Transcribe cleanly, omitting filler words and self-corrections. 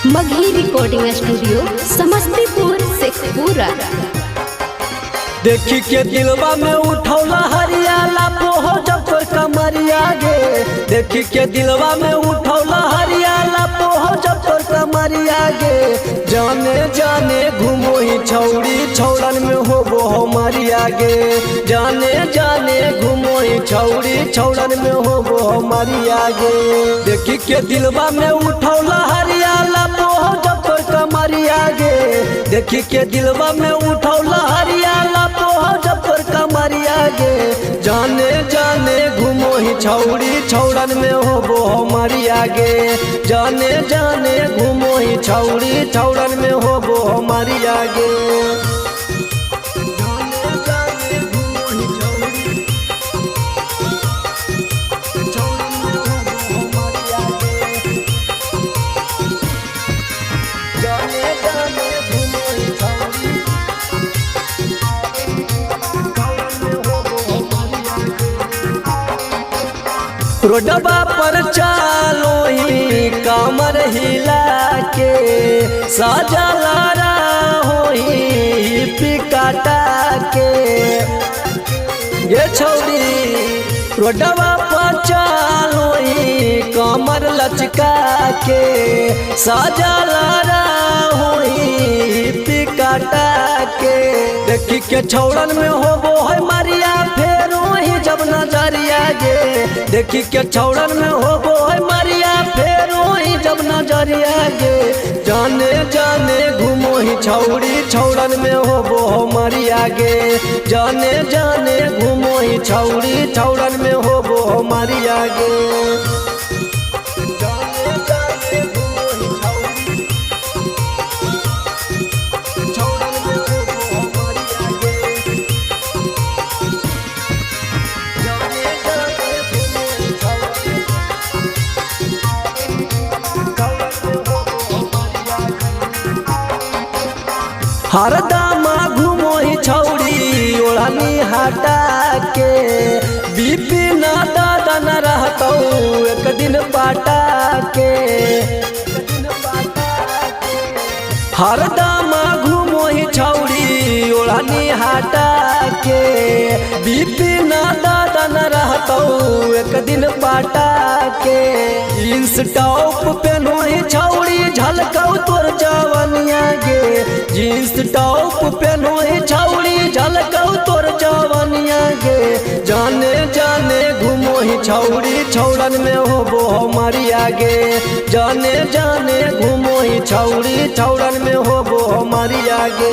Magahi recording studio Samastipur Sheikhpura. देखी के दिलवा में उठौला हरियाला पोहो जब तोर कमरिया गे। देखी के दिलवा में उठौला हरियाला पोहो जब तोर कमरिया गे। जाने जाने घूमो ही छौड़ी छौड़न में होबो हमारिया गे। जाने जाने घूमो ही छौड़ी छौड़न में होबो हमारिया गे। देखी के दिलवा में उठौला हरियाला पोहो जब तोर कमरिया गे। देखी के दिलवा में उठौला हरियाला पोहो जब तोर कमरिया गे। जाने जाने घूमो ही छौड़ी छौड़न में होबो हमारिया गे। जाने जाने घूमो ही छौड़ी छौड़न में होबो हमारिया गे। रोडबा पर चालो ही कमर हिला के साजला होई पिकाटा के गे छौड़ी। रोडबा पर चालो ही कमर लचका के साजला होई पिकाटा के। देखी के छौड़न में होबो है मारिया फेरो ही जब नजरिया गे। देखी के छौड़न में होबो है मारिया फेरो ही जब नजरिया गे। जाने जाने घूमो ही छौड़ी छौड़न में होबो हमारिया गे। जाने जाने घूमो ही छौड़ी छौड़न में होबो हमारिया गे। हरदमा घूमो ही छौड़ी ओढ़नी हटा के। बीपी ना दादा न रहतौ एक दिन पाटा के। हरदमा घूमो ही छौड़ी ओढ़नी हटा के। बीपी ना दादा न रहतौ एक दिन पाटा के। जींस टॉप पहनो ही छौड़ी झलकौ तोर जवनिया गे। जींस टॉप पहनो ही छौड़ी झलकौ तोर जवनिया गे। जाने जाने घूमो ही छौड़ी छौड़न में होबो हमारिया गे। जाने जाने घूमो ही छौड़ी छौड़न में होबो हमारिया गे।